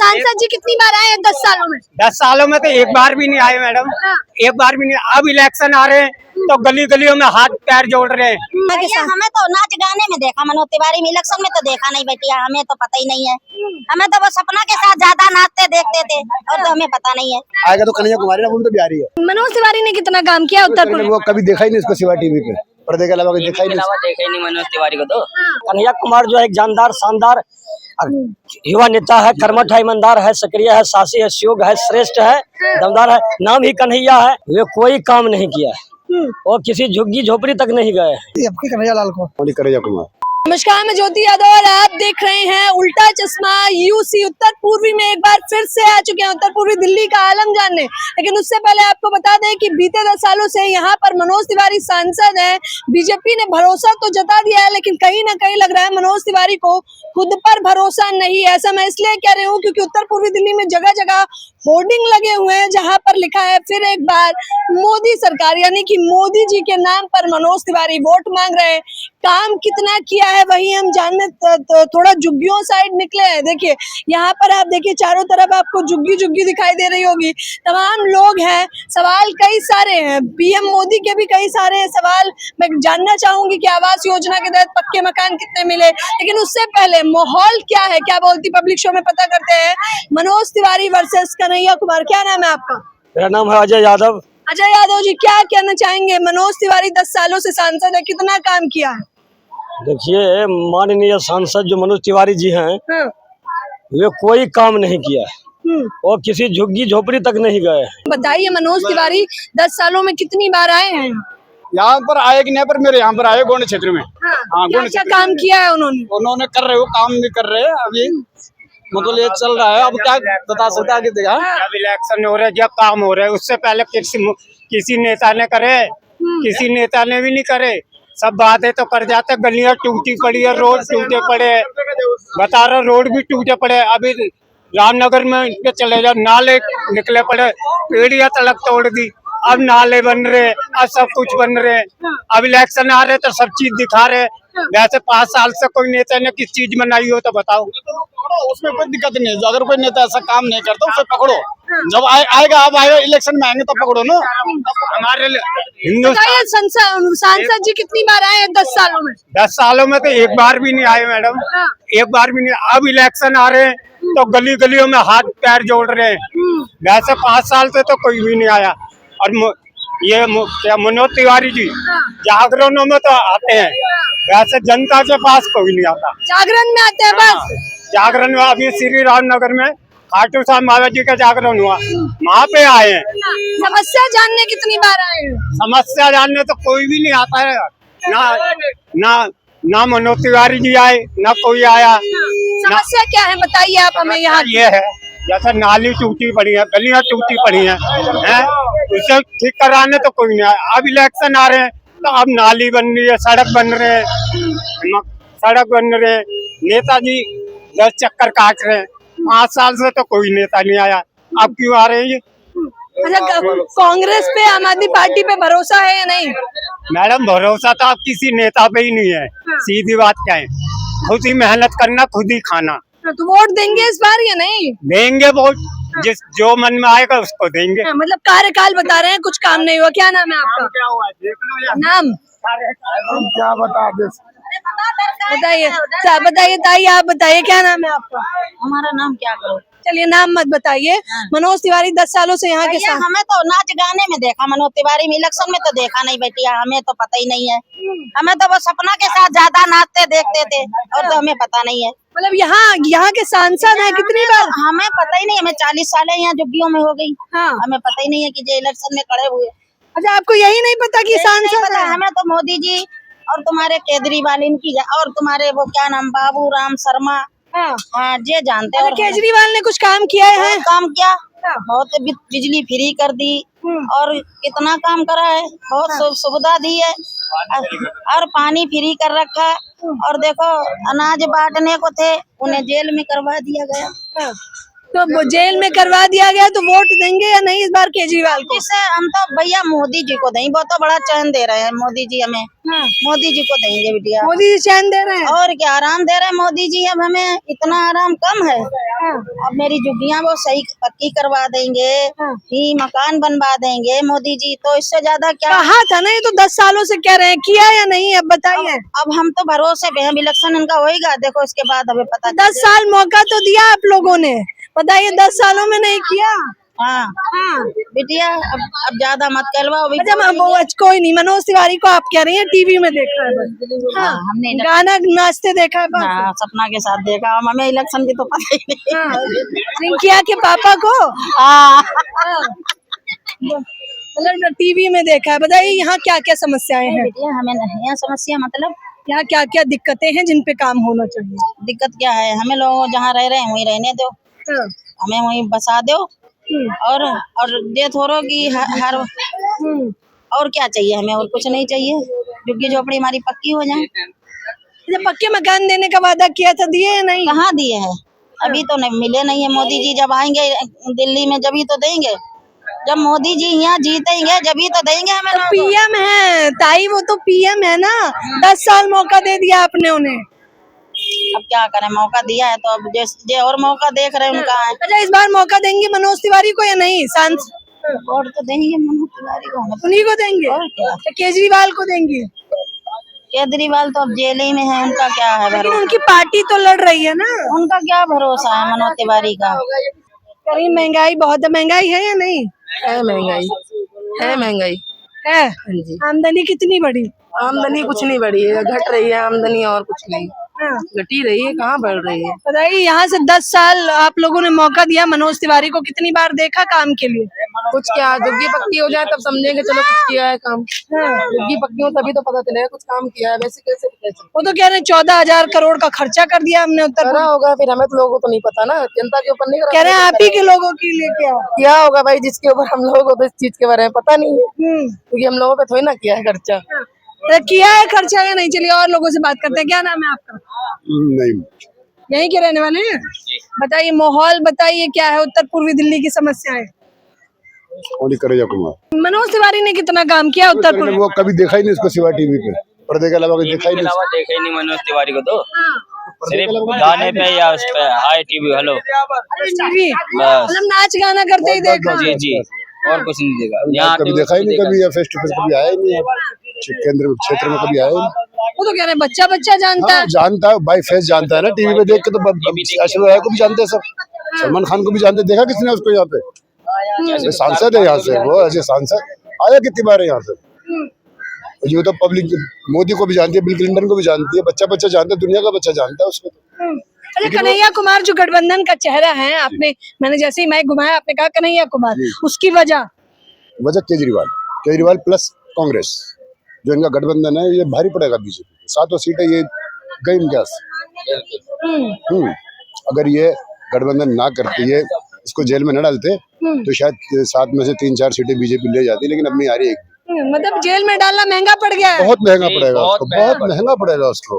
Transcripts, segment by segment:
सांसद जी कितनी बार आए हैं 10 सालों में? 10 सालों में तो एक बार भी नहीं आए मैडम, एक बार भी नहीं। अब इलेक्शन आ रहे हैं तो गली गलियों में हाथ पैर जोड़ रहे हैं। भैया हमें तो नाच गाने में देखा, मनोज तिवारी में इलेक्शन में तो देखा नहीं बेटिया, हमें तो पता ही नहीं है। हमें तो बस सपना के साथ ज्यादा नाचते देखते थे और तो हमें पता नहीं है। आएगा तो कन्हैया कुमारी ना, वो तो बिहारी है। मनोज तिवारी ने कितना काम किया उत्तर प्रदेश? वो कभी देखा ही नहीं इसको सिवा टीवी पे, पर्दे के अलावा देखा ही नहीं मनोज तिवारी को। तो कन्हैया कुमार जो है एक जानदार शानदार युवा नेता है, कर्मठ है, ईमानदार है, सक्रिय है, साहसी है, सुयोग है, श्रेष्ठ है, दमदार है। नाम ही कन्हैया है। वे कोई काम नहीं किया है और किसी झुग्गी झोपड़ी तक नहीं गए हैं। कन्हैया लाल को कन्हैया कुमार। नमस्कार, मैं ज्योति यादव और आप देख रहे हैं उल्टा चश्मा यूसी। उत्तर पूर्वी में एक बार फिर से आ चुके हैं, उत्तर पूर्वी दिल्ली का आलम जानने। लेकिन उससे पहले आपको बता दें कि बीते 10 सालों से यहाँ पर मनोज तिवारी सांसद हैं। बीजेपी ने भरोसा तो जता दिया है, लेकिन कहीं ना कहीं लग रहा है मनोज तिवारी को खुद पर भरोसा नहीं है। ऐसा मैं इसलिए कह रही हूँ क्योंकि उत्तर पूर्वी दिल्ली में जगह जगह होर्डिंग लगे हुए हैं जहाँ पर लिखा है फिर एक बार मोदी सरकार, यानी कि मोदी जी के नाम पर मनोज तिवारी वोट मांग रहे हैं। काम कितना किया है वही हम जानने थोड़ा झुग्गियों साइड निकले हैं। देखिए यहाँ पर आप देखिए चारों तरफ आपको झुग्गी झुग्गी दिखाई दे रही होगी, तमाम लोग हैं। सवाल कई सारे हैं, पीएम मोदी के भी कई सारे हैं सवाल। मैं जानना चाहूंगी कि आवास योजना के तहत पक्के मकान कितने मिले, लेकिन उससे पहले माहौल क्या है, क्या बोलती पब्लिक शो में पता करते हैं। मनोज तिवारी वर्सेस कन्हैया कुमार। क्या नाम है आपका? मेरा नाम है अजय यादव। अजय यादव जी, क्या कहना चाहेंगे? मनोज तिवारी 10 सालों से सांसद है, कितना काम किया है? देखिए, माननीय सांसद जो मनोज तिवारी जी हैं, वे कोई काम नहीं किया है और किसी झुग्गी झोपड़ी तक नहीं गए हैं। बताइए, मनोज तिवारी 10 सालों में कितनी बार आए हैं? यहाँ पर आए कि नहीं, पर मेरे यहाँ पर आए गोंड क्षेत्र में। हाँ, क्या काम किया है उन्होंने कर रहे हो, काम भी कर रहे हैं अभी, मतलब ये चल रहा है। अब क्या बता सकते आगे देखा। अब इलेक्शन हो रहे, जब काम हो रहे, उससे पहले किसी नेता ने करे, किसी नेता ने भी नहीं करे। सब बातें तो कर जाते, गलियां टूटी पड़ी है, रोड टूटे पड़े, बता रहा रोड भी टूटे पड़े। अभी रामनगर में चले जाओ, नाले निकले पड़े, पेड़ियां तलक तोड़ दी, अब नाले बन रहे, अब सब कुछ बन रहे। अब इलेक्शन आ रहे तो सब चीज दिखा रहे। वैसे 5 साल से कोई नेता ने किस चीज बनाई हो तो बताओ। उसमें कोई दिक्कत नहीं है, अगर कोई नेता ऐसा काम नहीं करता उसे पकड़ो। जब आएगा, अब आएगा इलेक्शन में आएंगे तो पकड़ो ना। हमारे हिंदुस्तान सांसद जी कितनी बार आए हैं 10 सालों में? 10 सालों में तो एक बार भी नहीं आए मैडम, एक बार भी नहीं। अब इलेक्शन आ रहे हैं तो गली गलियों में हाथ पैर जोड़ रहे हैं। वैसे 5 साल से तो कोई भी नहीं आया। और ये क्या मनोज तिवारी जी जागरणों में तो आते हैं, वैसे जनता के पास कोई नहीं आता। जागरण में आते हैं बस? जागरण में अभी श्री रामनगर में खाटू श्याम महाराज जी का जागरण हुआ, वहाँ पे आए हैं। समस्या जानने कितनी बार आए हैं? समस्या जानने तो कोई भी नहीं आता है। ना मनोज तिवारी जी आए, ना कोई आया। समस्या क्या है बताइए आप हमें। यहाँ ये है जैसे नाली टूटी पड़ी है, गलियां टूटी पड़ी हैं, उसे ठीक कराने तो कोई नहीं आया। अब इलेक्शन आ रहे हैं तो अब नाली बन रही है, सड़क बन रहे हैं, सड़क बन रहे हैं। नेताजी 10 चक्कर काट रहे हैं। 5 साल से तो कोई नेता नहीं आया, अब क्यों आ रहे हैं ये? अच्छा, कांग्रेस पे, आम आदमी पार्टी पे भरोसा है या नहीं? मैडम, भरोसा तो अब किसी नेता पे ही नहीं है। सीधी बात क्या है, खुद ही मेहनत करना, खुद ही खाना। तो वोट देंगे इस बार या नहीं? देंगे वोट, जिस जो मन में आएगा उसको देंगे। मतलब कार्यकाल बता रहे हैं, कुछ काम नहीं हुआ। क्या नाम है आपका? क्या हुआ देख लो। नाम क्या बता दे, बताइए, बताइए ताई, आप बताइए क्या नाम है आपका? हमारा नाम क्या करो? चलिए नाम मत बताइए। मनोज तिवारी 10 सालों से यहाँ के साथ। हमें तो नाच गाने में देखा, मनोज तिवारी में इलेक्शन में तो देखा नहीं बेटिया, हमें तो पता ही नहीं है। हमें तो बस सपना के साथ ज्यादा नाचते देखते थे और तो हमें पता नहीं है। मतलब यहाँ के सांसद हैं कितनी बार? हमें पता ही नहीं, हमें 40 साल यहाँ झुग्गियों में हो गई। हाँ। हमें पता ही नहीं है कि जो इलेक्शन में खड़े हुए। अच्छा, आपको यही नहीं पता कि सांसद है? हमें तो मोदी जी और तुम्हारे केजरीवाल इनकी और तुम्हारे वो क्या नाम, बाबू राम शर्मा, हाँ ये जानते हैं। केजरीवाल ने कुछ काम किया है? काम किया, बहुत बिजली फ्री कर दी और कितना काम करा है, बहुत सुविधा दी है और पानी फ्री कर रखा। और देखो, अनाज बांटने को थे, उन्हें जेल में करवा दिया गया। तो वो जेल में करवा दिया गया तो वोट देंगे या नहीं इस बार केजरीवाल को? किसे हम तो भैया मोदी जी को देंगे, वो तो बड़ा चैन दे रहे हैं मोदी जी हमें। मोदी जी को देंगे बिटिया। मोदी जी चैन दे रहे हैं। और क्या आराम दे रहे हैं मोदी जी, अब हमें इतना आराम कम है। अब मेरी झुग्गियाँ वो सही पक्की करवा देंगे, ही मकान बनवा देंगे मोदी जी, तो इससे ज्यादा क्या। कहा था ना, ये तो 10 सालों से कह रहे हैं, किया या नहीं अब बताइए। अब हम तो भरोसे पे हैं, इलेक्शन इनका होएगा, देखो इसके बाद हमें पता। 10 साल मौका तो दिया आप लोगों ने, बताइए 10 सालों में नहीं किया। हाँ बिटिया अब ज्यादा मत कहलवाओ। अच्छा कोई नहीं, मनोज तिवारी को आप कह रही हैं टीवी में देखा है बस। हाँ, हमने गाना नाचते देखा है बस। हाँ, सपना के साथ देखा, हमें इलेक्शन की तो पता ही नहीं। रिंकिया के पापा को हाँ। मतलब टीवी में देखा है। बताइए यहाँ क्या क्या समस्याएं हैं? बिटिया हमें नहीं है समस्या, मतलब यहाँ क्या क्या दिक्कतें हैं जिन पे काम होना चाहिए? दिक्कत क्या है, हमें लोग जहाँ रह रहे हैं वहीं रहने दो, हमें वहीं बसा दो। और ये थोड़ो कि हर और क्या चाहिए हमें, और कुछ नहीं चाहिए, झुग्गी झोपड़ी हमारी पक्की हो जाए। जब पक्के मकान देने का वादा किया था, दिए या नहीं? कहाँ दिए हैं, अभी तो नहीं मिले नहीं है। मोदी जी जब आएंगे दिल्ली में जब ही तो देंगे, जब मोदी जी यहाँ जीतेंगे जब ही तो देंगे हमें। तो पीएम है ताई, वो तो पीएम है ना, 10 साल मौका दे दिया आपने उन्हें। अब क्या करें, मौका दिया है तो अब जे और मौका देख रहे हैं उनका है। अच्छा इस बार मौका देंगे मनोज तिवारी को या नहीं? सांसद वोट तो देंगे मनोज तिवारी को, उन्हीं को देंगे। और क्या, तो केजरीवाल को देंगे? केजरीवाल तो अब जेल ही में है, उनका क्या है लेकिन भरोसा। उनकी पार्टी तो लड़ रही है ना। उनका क्या भरोसा है मनोज तिवारी का। कहीं महंगाई बहुत है, महंगाई है या नहीं? है महंगाई, है महंगाई है। हाँ जी। आमदनी कितनी बढ़ी? आमदनी कुछ नहीं बढ़ी है, घट रही है आमदनी, और कुछ नहीं, घटी रही है, कहाँ बढ़ रही है। बताइए यहाँ से 10 साल आप लोगों ने मौका दिया मनोज तिवारी को, कितनी बार देखा काम के लिए? कुछ क्या, झुग्गी पक्की हो जाए तब समझेंगे चलो कुछ किया है काम। झुग्गी पक्की हो तभी तो पता चलेगा कुछ काम किया है, वैसे कैसे वो तो कह रहे हैं 14,000 करोड़ का खर्चा कर दिया हमने उत्तर करा होगा, फिर हमें तो लोगों को तो नहीं पता ना, जनता के ऊपर नहीं कह रहे हैं आप ही के लोगों के लिए किया होगा भाई, जिसके ऊपर हम लोगों को तो इस चीज के बारे में पता नहीं है, क्योंकि हम लोगों पे थोड़ी ना किया है खर्चा। तो किया है खर्चा या नहीं? चलिए और लोगों से बात करते हैं। क्या नाम है आपका? नहीं, यहीं के रहने वाले हैं? बताइए माहौल बताइए क्या है उत्तर पूर्वी दिल्ली की समस्याएं? कन्हैया कुमार, मनोज तिवारी ने कितना काम किया उत्तर पूर्वी? वो कभी देखा ही नहीं उसको सिवा टीवी पे, पर्दे के अलावा देखा ही नहीं। देखा ही नहीं मनोज तिवारी को तो सिर्फ गाने पे या उस पे हाई टीवी हेलो टीवी बस। मतलब नाच गाना करते ही देखा। जी जी, और कुछ नहीं देखा यहाँ कभी देखा ही नहीं, कभी या फेस टू फेस कभी आया ही नहीं, केंद्र क्षेत्र में कभी आया ही नहीं। वो तो कह रहे हैं बच्चा बच्चा जानता है। जानता है, बाई फेस जानता है ना, टीवी पे देख के तो ऐश्वर्या राय को भी जानते हैं सब, सलमान खान को भी जानते। देखा किसने उसको यहाँ पे? सांसद है यहाँ से, वो ऐसे सांसद आया कितनी बार है यहाँ से। ये तो पब्लिक मोदी को भी जानती है, बिल क्लिंटन को भी जानती है, बच्चा बच्चा जानता है, दुनिया का बच्चा जानता है उसको। अरे कन्हैया कुमार जो गठबंधन का चेहरा है, आपने मैंने जैसे ही माइक घुमाया आपने कहा कन्हैया कुमार, उसकी वजह केजरीवाल प्लस कांग्रेस जो इनका गठबंधन है, ये भारी पड़ेगा बीजेपी। 7 सीटें ये गई इनके हाथ। अगर ये गठबंधन ना करती है, इसको जेल में न डालते तो शायद 7 में से 3-4 सीटें बीजेपी ले जाती, लेकिन अब नहीं आ रही है। मतलब जेल में डालना महंगा पड़ गया है। बहुत महंगा पड़ेगा उसको, बहुत महंगा पड़ेगा उसको,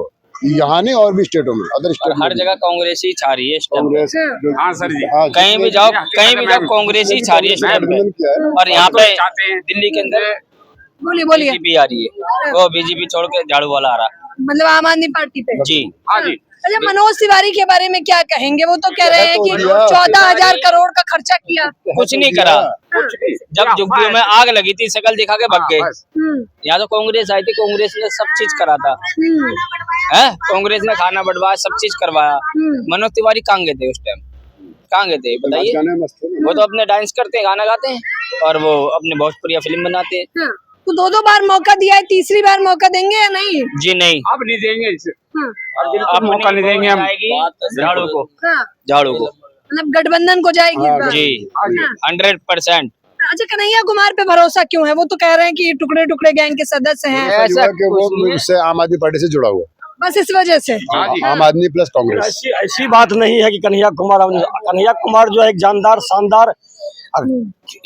यहाँ नहीं और भी स्टेटों में, अदर स्टेट हर जगह कांग्रेस ही छा रही है इस टाइम। कांग्रेस। हाँ सर जी, कहीं भी जाओ कांग्रेस ही छा रही है इस टाइम पे। और यहाँ पे दिल्ली के अंदर बोलिए बीजेपी आ रही है, वो बीजेपी छोड़ के झाड़ू वाला आ रहा है। मतलब आम आदमी पार्टी पे। जी हाँ जी। अच्छा मनोज तिवारी के बारे में क्या कहेंगे? वो तो कह रहे हैं कि 14,000 करोड़ का खर्चा किया, कुछ नहीं करा। जब झुग्गियों में आग लगी थी शकल दिखा के भग गए। यहाँ तो कांग्रेस आई थी, कांग्रेस ने सब चीज करा था, है कांग्रेस ने खाना बढ़वाया, सब चीज करवाया। मनोज तिवारी कहाँ गए थे उस टाइम? कहाँ गए थे बताइए? वो तो अपने डांस करते हैं, गाना गाते हैं, और वो अपने भोजपुरी फिल्म बनाते हैं। तो 2 बार मौका दिया है, तीसरी बार मौका देंगे या नहीं? जी नहीं, अब नहीं देंगे इसे, अब मौका नहीं देंगे हम झाड़ू को, झाड़ू को मतलब गठबंधन को जाएगी इस बार। जी 100%। अच्छा कन्हैया कुमार पे भरोसा क्यों है? वो तो कह रहे हैं कि टुकड़े टुकड़े गैंग के सदस्य हैं, ऐसा कि वो उससे आम आदमी पार्टी से जुड़ा हुआ, बस इस वजह से। आम आदमी प्लस कांग्रेस। ऐसी बात नहीं है कि कन्हैया कुमार जो है एक जानदार शानदार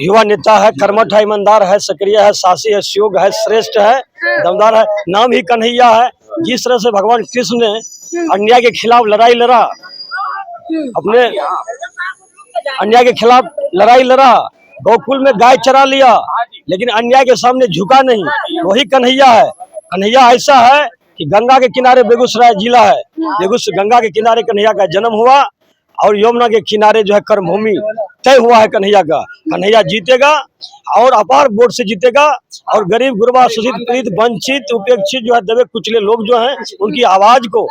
युवा नेता है, कर्मठ है, ईमानदार है, सक्रिय है, साहसी है, योग्य है, श्रेष्ठ है, दमदार है, नाम ही कन्हैया है। जिस तरह से भगवान कृष्ण ने अन्याय के खिलाफ लड़ाई लड़ा, अपने अन्याय के खिलाफ लड़ाई लड़ा, गोकुल में गाय चरा लिया, लेकिन अन्याय के सामने झुका नहीं। वही कन्हैया है। कन्हैया ऐसा है कि गंगा के किनारे बेगूसराय जिला है, गंगा के किनारे कन्हैया का जन्म हुआ और यमुना के किनारे जो है कर्मभूमि तय हुआ है कन्हैया का। कन्हैया जीतेगा और अपार वोट से जीतेगा और गरीब गुरबा शोषित पीड़ित वंचित उपेक्षित जो है दबे कुचले लोग जो हैं उनकी आवाज को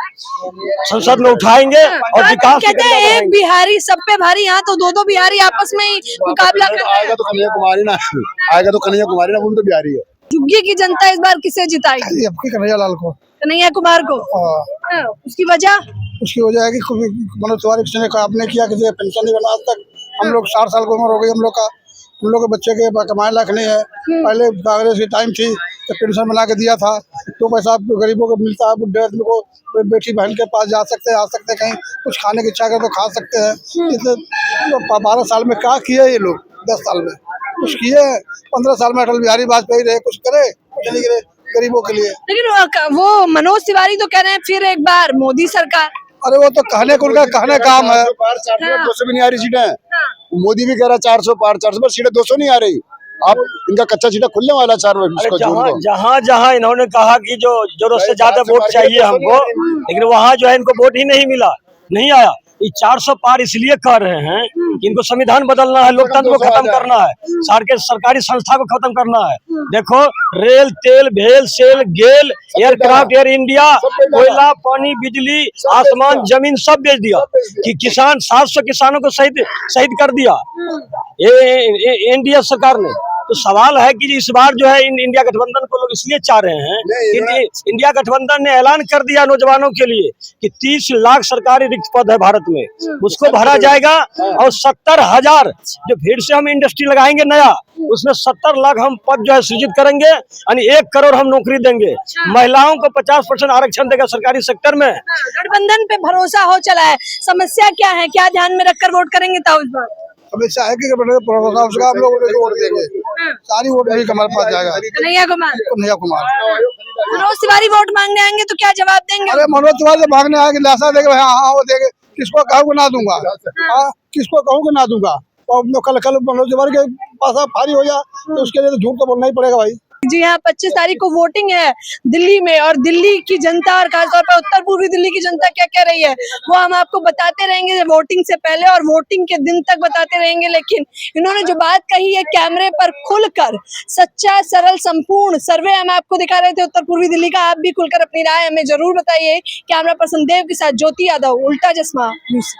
संसद में उठाएंगे और विकास कहते हैं एक बिहारी सब पे भारी, यहाँ तो दो बिहारी आपस में ही मुकाबला कर रहे हैं। आएगा तो कन्हैया कुमारी ना, आएगा तो कन्हैया कुमारी ना, वो तो बिहारी है। झुग्गी की जनता इस बार किसे जिताएगी? कन्हैया लाल को, कन्हैया कुमार को। हाँ, उसकी वजह है कि मनोज तिवारी किसी ने काम नहीं किया, किसी का पेंशन नहीं बना आज तक। हम लोग 60 साल की उम्र हो गई हम लोग के बच्चे के कमाए लायक नहीं है। पहले कांग्रेस की टाइम थी तो पेंशन बना के दिया था, तो पैसा गरीबों को मिलता है, बुढ़े आदमी को बेटी बहन के पास जा सकते हैं, आ सकते हैं, कहीं कुछ खाने की इच्छा करे तो खा सकते हैं। इतने 12 साल में क्या किए ये लोग? 10 साल में कुछ किए? 15 साल में अटल बिहारी वाजपेयी रहे, कुछ करे? कुछ नहीं करे गरीबों के लिए। लेकिन वो मनोज तिवारी तो कह रहे हैं फिर एक बार मोदी सरकार। अरे वो तो कहने को उनका कहने काम है। 200 भी नहीं आ रही सीटें। मोदी भी कह रहा है 400 पार 400 पर सीटें 200 नहीं आ रही। आप इनका कच्चा सीटा खुलने वाला 4 जहाँ इन्होंने कहा कि जो जरूरत से ज्यादा वोट चाहिए हमको, लेकिन वहाँ जो है इनको वोट ही नहीं मिला, नहीं आया। ये 400 पार इसलिए कह रहे हैं कि इनको संविधान बदलना है, लोकतंत्र को खत्म करना है, सरकारी संस्था को खत्म करना है। देखो रेल, तेल, भेल, सेल, गेल, एयरक्राफ्ट, एयर इंडिया, कोयला, पानी, बिजली, आसमान, जमीन सब बेच दिया कि किसान 700 किसानों को शहीद कर दिया एनडीए सरकार ने। तो सवाल है कि इस बार जो है इंडिया गठबंधन को लोग इसलिए चाह रहे हैं कि इंडिया गठबंधन ने ऐलान कर दिया नौजवानों के लिए कि 30 लाख सरकारी रिक्त पद है भारत में, उसको भरा जाएगा और 70,000 जो फिर से हम इंडस्ट्री लगाएंगे नया, उसमें 70 लाख हम पद जो है सृजित करेंगे, यानी 1 करोड़ हम नौकरी देंगे। महिलाओं को 50% आरक्षण देगा सरकारी सेक्टर में। गठबंधन पे भरोसा हो चला है, समस्या क्या है, क्या ध्यान में रखकर वोट करेंगे? ताऊ इस बार समस्या है कि हम लोग वोट देंगे, सारी वोट भी हमारे पास जाएगा। कन्हैया कुमार मनोज तिवारी वोट मांगने आएंगे तो क्या जवाब देंगे? अरे मनोज तिवारी मांगने आएंगे, लाशा देंगे, हाँ वो देंगे, किसको कहूँगा ना दूंगा, किसको कहूँगा ना दूंगा। और कल मनोज तिवारी के पास भारी हो जाए तो उसके लिए तो झूठ तो बोलना ही पड़ेगा भाई। जी हाँ, 25 तारीख को वोटिंग है दिल्ली में, और दिल्ली की जनता और खासतौर पर उत्तर पूर्वी दिल्ली की जनता क्या कह रही है वो हम आपको बताते रहेंगे वोटिंग से पहले और वोटिंग के दिन तक बताते रहेंगे। लेकिन इन्होंने जो बात कही है कैमरे पर खुलकर, सच्चा, सरल, संपूर्ण सर्वे हम आपको दिखा रहे थे उत्तर पूर्वी दिल्ली का। आप भी खुलकर अपनी राय हमें जरूर बताइए। कैमरा पर्सन देव के साथ ज्योति यादव, उल्टा चश्मा न्यूज़।